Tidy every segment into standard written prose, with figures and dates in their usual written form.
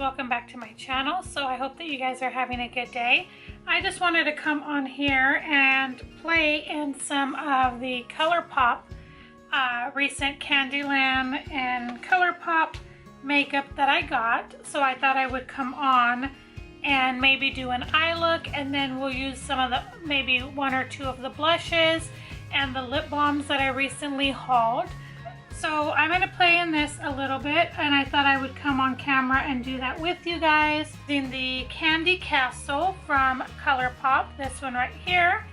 welcome back to my channel. So I hope that you guys are having a good day. I just wanted to come on here and play in some of the Colourpop recent Candyland and Colourpop makeup that I got. So I thought I would come on and maybe do an eye look, and then we'll use some of the, maybe one or two of the blushes and the lip balms that I recently hauled. So I'm going to play in this a little bit, and I thought I would come on camera and do that with you guys. In the Candy Castle from Colourpop, this one right here.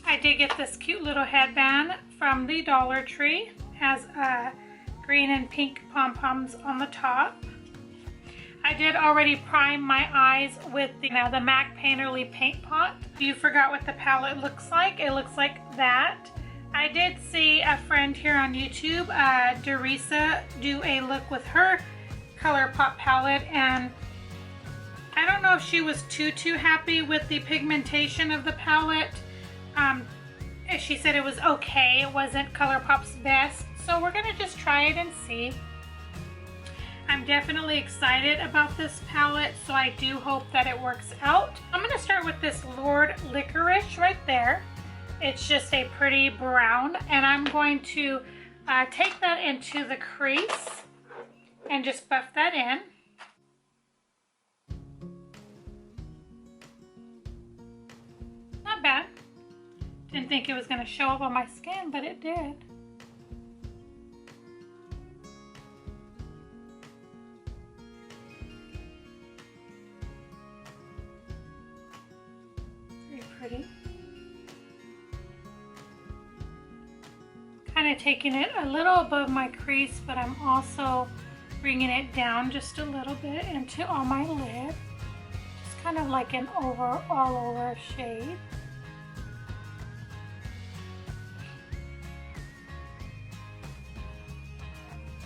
I did get this cute little headband from the Dollar Tree. It has green and pink pom-poms on the top. I did already prime my eyes with the MAC Painterly Paint Pot. If you forgot what the palette looks like, it looks like that. I did see a friend here on YouTube, Derisa, do a look with her Colourpop palette, and I don't know if she was too happy with the pigmentation of the palette. She said it was okay, it wasn't Colourpop's best, so we're gonna just try it and see. I'm definitely excited about this palette, so I do hope that it works out. I'm going to start with this Lord Licorice right there. It's just a pretty brown, and I'm going to take that into the crease and just buff that in. Not bad. Didn't think it was going to show up on my skin, but it did. Pretty. Kind of taking it a little above my crease, but I'm also bringing it down just a little bit into on my lid. Just kind of like an all over shade.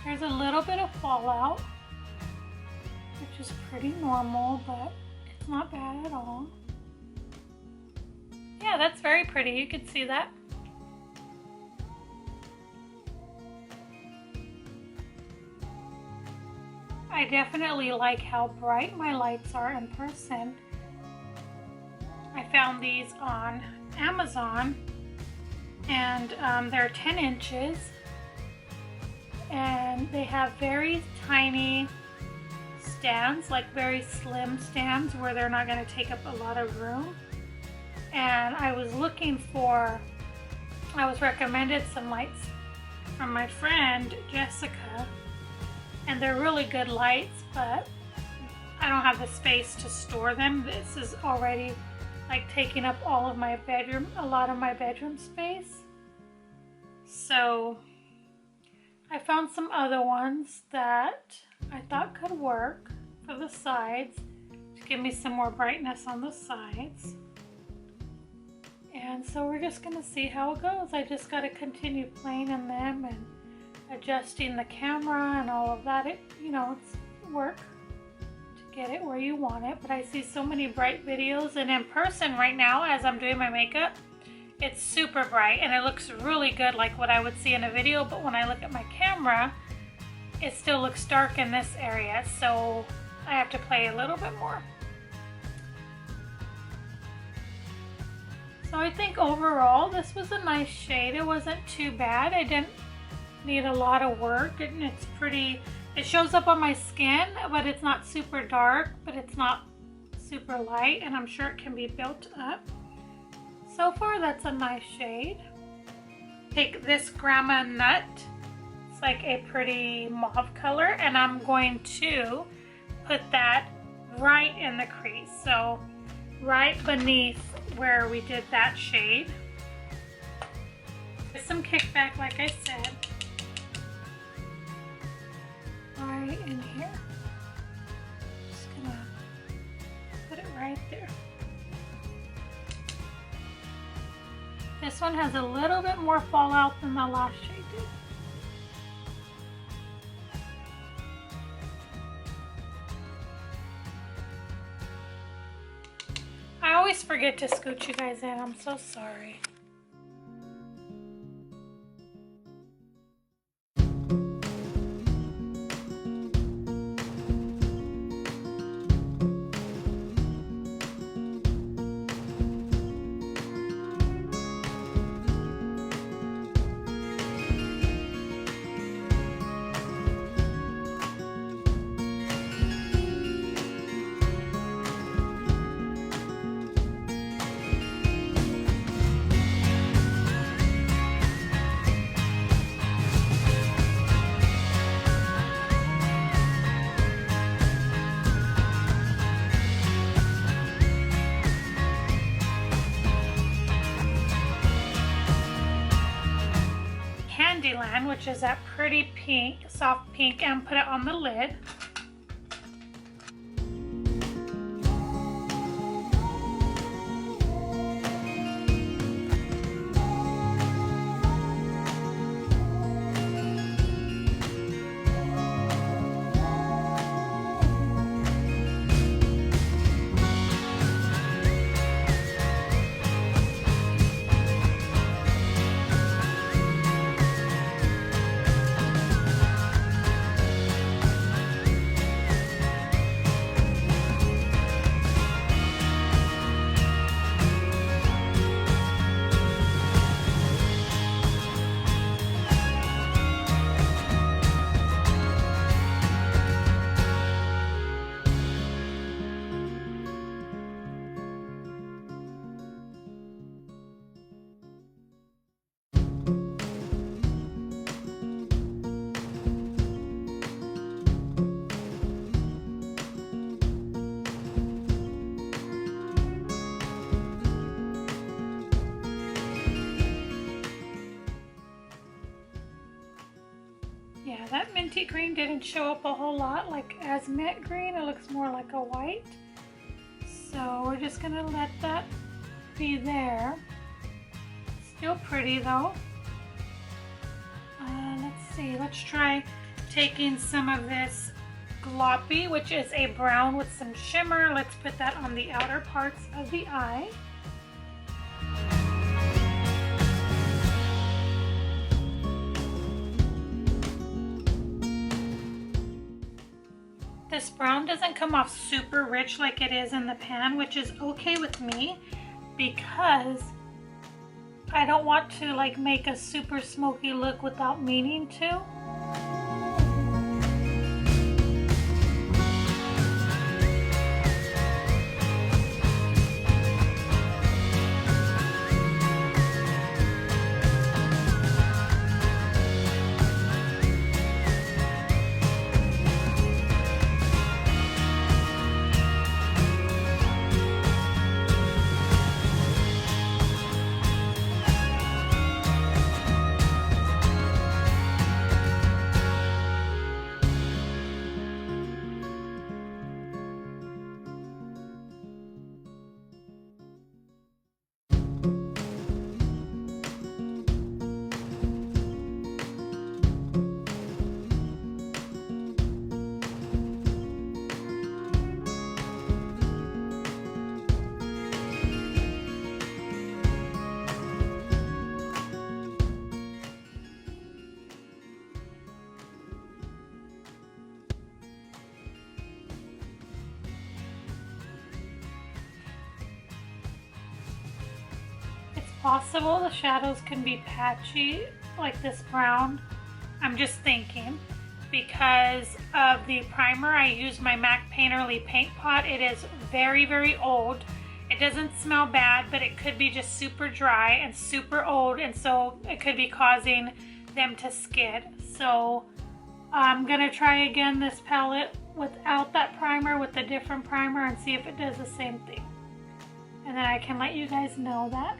There's a little bit of fallout, which is pretty normal, but it's not bad at all. Yeah, that's very pretty. You can see that. I definitely like how bright my lights are in person. I found these on Amazon, and they're 10 inches, and they have very tiny stands, like very slim stands where they're not going to take up a lot of room. And I was recommended some lights from my friend Jessica, and they're really good lights, but I don't have the space to store them. This is already like taking up all of my bedroom, a lot of my bedroom space. So I found some other ones that I thought could work for the sides to give me some more brightness on the sides. And so we're just going to see how it goes. I just got to continue playing in them and adjusting the camera and all of that. It's work to get it where you want it. But I see so many bright videos, and in person right now as I'm doing my makeup, it's super bright and it looks really good like what I would see in a video. But when I look at my camera, it still looks dark in this area. So I have to play a little bit more. So I think overall this was a nice shade. It wasn't too bad. I didn't need a lot of work, and it's pretty, it shows up on my skin, but it's not super dark, but it's not super light, and I'm sure it can be built up. So far that's a nice shade. Take this Grandma Nut. It's like a pretty mauve color, and I'm going to put that right in the crease. So right beneath where we did that shade. There's some kickback, like I said, right in here. Just gonna put it right there. This one has a little bit more fallout than the last shade did. I always forget to scoot you guys in. I'm so sorry. Candyland, which is that pretty pink, soft pink, and put it on the lid. Yeah, that minty green didn't show up a whole lot like as matte green. It looks more like a white. So we're just gonna let that be there. Still pretty though. Let's see, let's try taking some of this gloppy, which is a brown with some shimmer. Let's put that on the outer parts of the eye. This brown doesn't come off super rich like it is in the pan, which is okay with me because I don't want to like make a super smoky look without meaning to. Possible the shadows can be patchy like this brown. I'm just thinking because of the primer. I used my MAC Painterly paint pot. It is very, very old. It doesn't smell bad, but it could be just super dry and super old, and so it could be causing them to skid. So I'm gonna try again this palette without that primer with a different primer and see if it does the same thing. And then I can let you guys know that.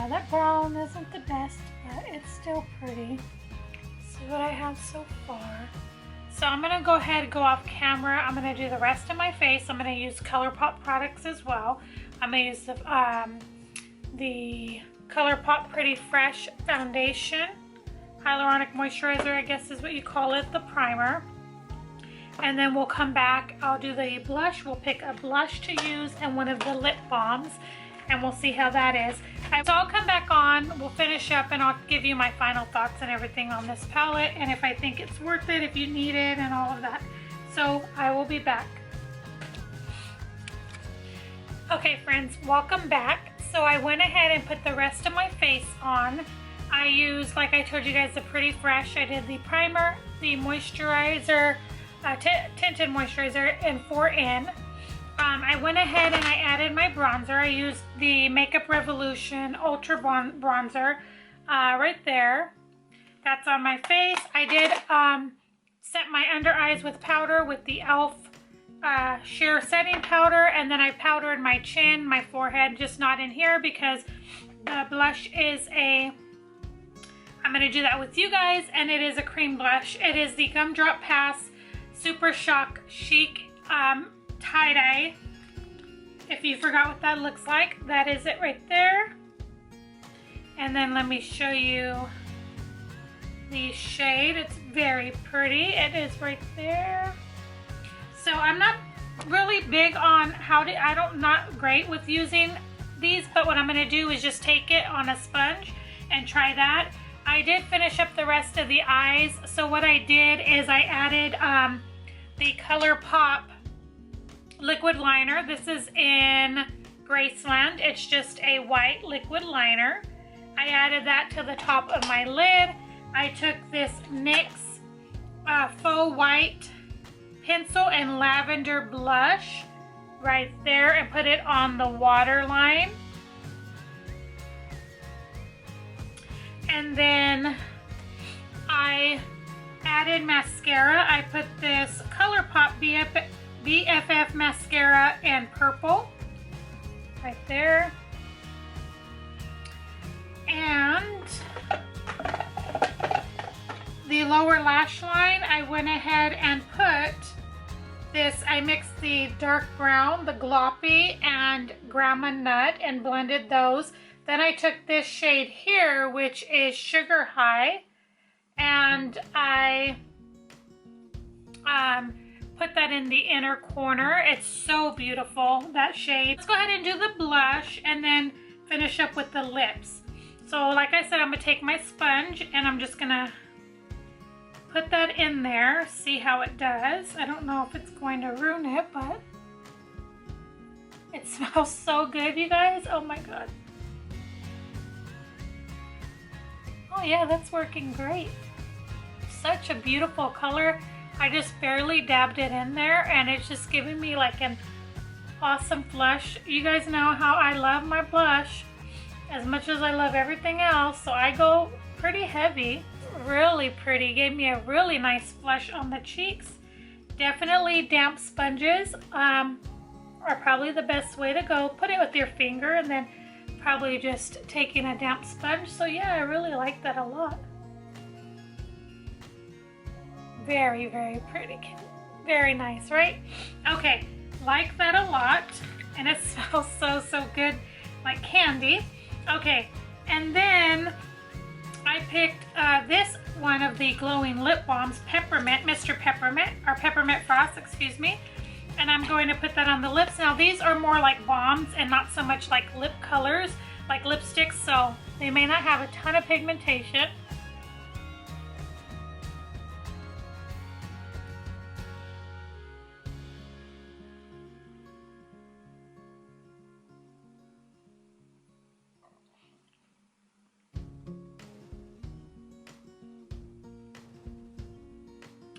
Yeah, that brown isn't the best, but it's still pretty. See what I have so far. So I'm gonna go ahead and go off camera. I'm gonna do the rest of my face. I'm gonna use Colourpop products as well. I'm gonna use the Colourpop Pretty Fresh Foundation. Hyaluronic moisturizer, I guess is what you call it, the primer. And then we'll come back, I'll do the blush. We'll pick a blush to use and one of the lip balms, and we'll see how that is. So I'll come back on, we'll finish up, and I'll give you my final thoughts and everything on this palette, and if I think it's worth it, if you need it, and all of that. So I will be back. Okay friends, welcome back. So I went ahead and put the rest of my face on. I used, like I told you guys, the Pretty Fresh. I did the primer, the moisturizer, tinted moisturizer in 4N. I went ahead and I added my bronzer. I used the Makeup Revolution Ultra Bronzer right there. That's on my face. I did set my under eyes with powder with the e.l.f. sheer setting powder, and then I powdered my chin, my forehead, just not in here because the blush is I'm going to do that with you guys, and it is a cream blush. It is the Gumdrop Pass Super Shock Chic tie-dye. If you forgot what that looks like, that is it right there. And then let me show you the shade. It's very pretty. It is right there. So I'm not really big on not great with using these, but what I'm going to do is just take it on a sponge and try that. I did finish up the rest of the eyes. So what I did is I added the Colourpop liquid liner. This is in Graceland. It's just a white liquid liner. I added that to the top of my lid. I took this NYX faux white pencil and lavender blush right there and put it on the waterline. And then I added mascara. I put this Colourpop BFF mascara in purple right there. And the lower lash line, I went ahead and put this, I mixed the dark brown, the Gloppy, and Grandma Nut and blended those. Then I took this shade here, which is Sugar High, and I put that in the inner corner. It's so beautiful, that shade. Let's go ahead and do the blush and then finish up with the lips. So like I said, I'm gonna take my sponge and I'm just gonna put that in there, see how it does. I don't know if it's going to ruin it, but it smells so good, you guys. Oh my God. Oh yeah, that's working great. Such a beautiful color. I just barely dabbed it in there and it's just giving me like an awesome flush. You guys know how I love my blush as much as I love everything else, so I go pretty heavy. Really pretty. Gave me a really nice flush on the cheeks. Definitely damp sponges are probably the best way to go. Put it with your finger and then probably just taking a damp sponge. So yeah, I really like that a lot. Very, very pretty. Very nice, right? Okay, like that a lot. And it smells so, so good, like candy. Okay, and then I picked this one of the glowing lip balms, Peppermint, Mr. Peppermint, or Peppermint Frost, excuse me. And I'm going to put that on the lips. Now these are more like balms and not so much like lip colors, like lipsticks, so they may not have a ton of pigmentation.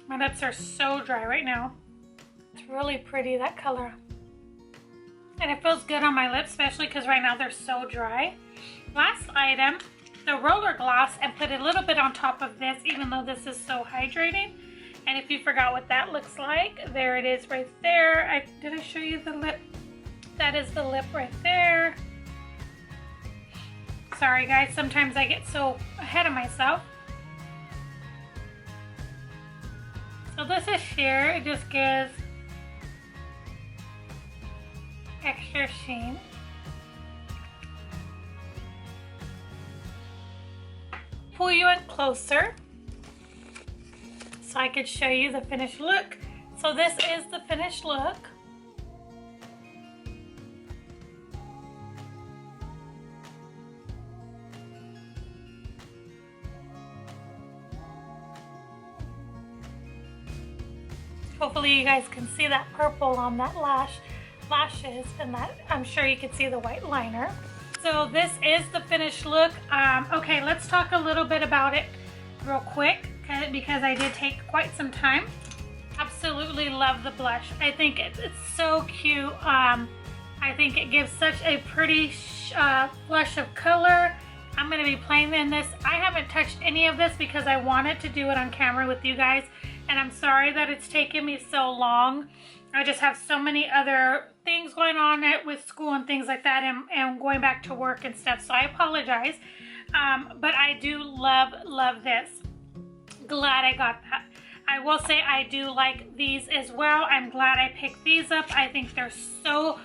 My lips are so dry right now. It's really pretty, that color. And it feels good on my lips, especially because right now they're so dry. Last item, the roller gloss, and put a little bit on top of this, even though this is so hydrating. And if you forgot what that looks like, there it is right there. Did I show you the lip? That is the lip right there. Sorry guys, sometimes I get so ahead of myself. So this is sheer, it just gives extra sheen. Pull you in closer so I could show you the finished look. So this is the finished look. Hopefully you guys can see that purple on that lashes, and that I'm sure you can see the white liner. So this is the finished look. Okay, let's talk a little bit about it real quick because I did take quite some time. Absolutely love the blush. I think it's so cute. I think it gives such a pretty flush of color. I'm going to be playing in this. I haven't touched any of this because I wanted to do it on camera with you guys, and I'm sorry that it's taken me so long. I just have so many other things going on with school and things like that, and going back to work and stuff, so I apologize. But I do love this. Glad I got that. I will say I do like these as well. I'm glad I picked these up. I think they're so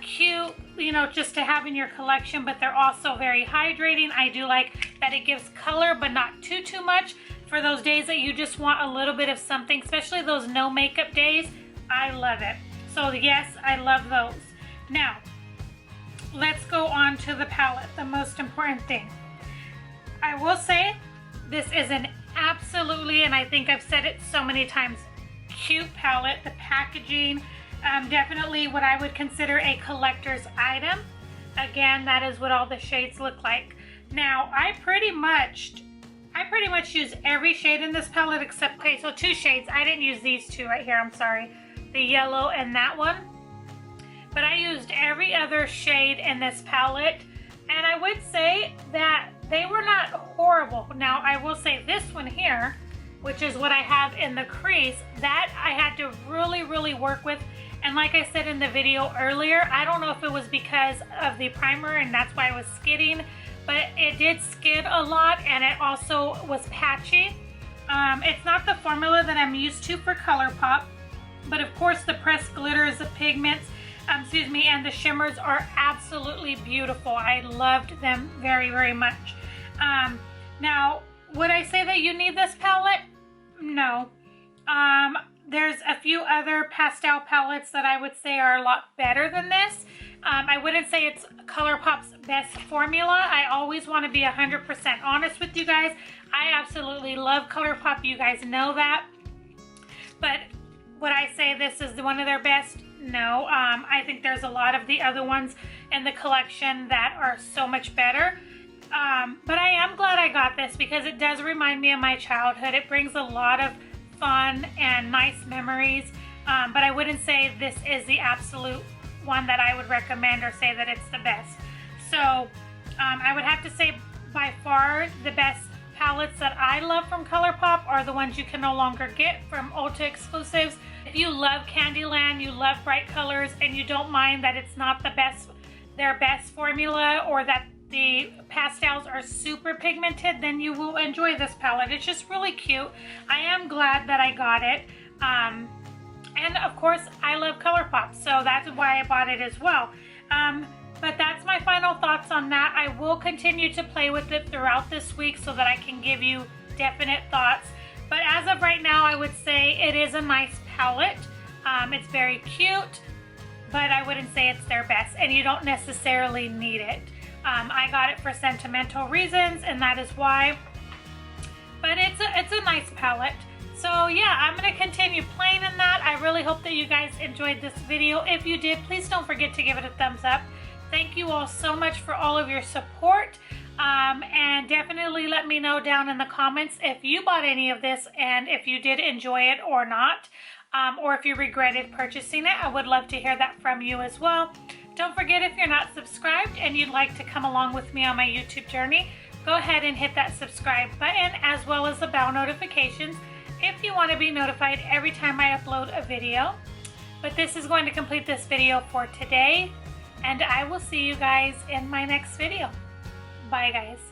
cute, you know, just to have in your collection, but they're also very hydrating. I do like that it gives color, but not too much for those days that you just want a little bit of something, especially those no makeup days. I love it. So yes, I love those. Now, let's go on to the palette, the most important thing. I will say this is an absolutely, and I think I've said it so many times, cute palette. The packaging, definitely what I would consider a collector's item. Again, that is what all the shades look like. Now, I pretty much use every shade in this palette except, okay, so 2 shades. I didn't use these 2 right here, I'm sorry. The yellow and that one. But I used every other shade in this palette, and I would say that they were not horrible. Now, I will say this one here, which is what I have in the crease, that I had to really work with. And like I said in the video earlier, I don't know if it was because of the primer and that's why I was skidding, but it did skid a lot, and it also was patchy. It's not the formula that I'm used to for Colourpop, but of course the pressed glitters, the pigments, and the shimmers are absolutely beautiful. I loved them very much. Now, would I say that you need this palette? No. There's a few other pastel palettes that I would say are a lot better than this. I wouldn't say it's Colourpop's best formula. I always want to be 100% honest with you guys. I absolutely love Colourpop. You guys know that. But would I say this is one of their best? No. I think there's a lot of the other ones in the collection that are so much better. But I am glad I got this because it does remind me of my childhood. It brings a lot of fun and nice memories. But I wouldn't say this is the absolute one that I would recommend or say that it's the best. So I would have to say by far the best palettes that I love from Colourpop are the ones you can no longer get from Ulta exclusives. If you love Candyland, you love bright colors, and you don't mind that it's not the best, their best formula, or that the pastels are super pigmented, then you will enjoy this palette. It's just really cute. I am glad that I got it. And of course, I love Colourpop, so that's why I bought it as well. But that's my final thoughts on that. I will continue to play with it throughout this week so that I can give you definite thoughts. But as of right now, I would say it is a nice palette. It's very cute, but I wouldn't say it's their best, and you don't necessarily need it. I got it for sentimental reasons, and that is why. But it's a nice palette. So yeah, I'm going to continue playing in that. I really hope that you guys enjoyed this video. If you did, please don't forget to give it a thumbs up. Thank you all so much for all of your support. And definitely let me know down in the comments if you bought any of this and if you did enjoy it or not. Or if you regretted purchasing it. I would love to hear that from you as well. Don't forget, if you're not subscribed and you'd like to come along with me on my YouTube journey, go ahead and hit that subscribe button as well as the bell notifications if you want to be notified every time I upload a video. But this is going to complete this video for today, and I will see you guys in my next video. Bye, guys.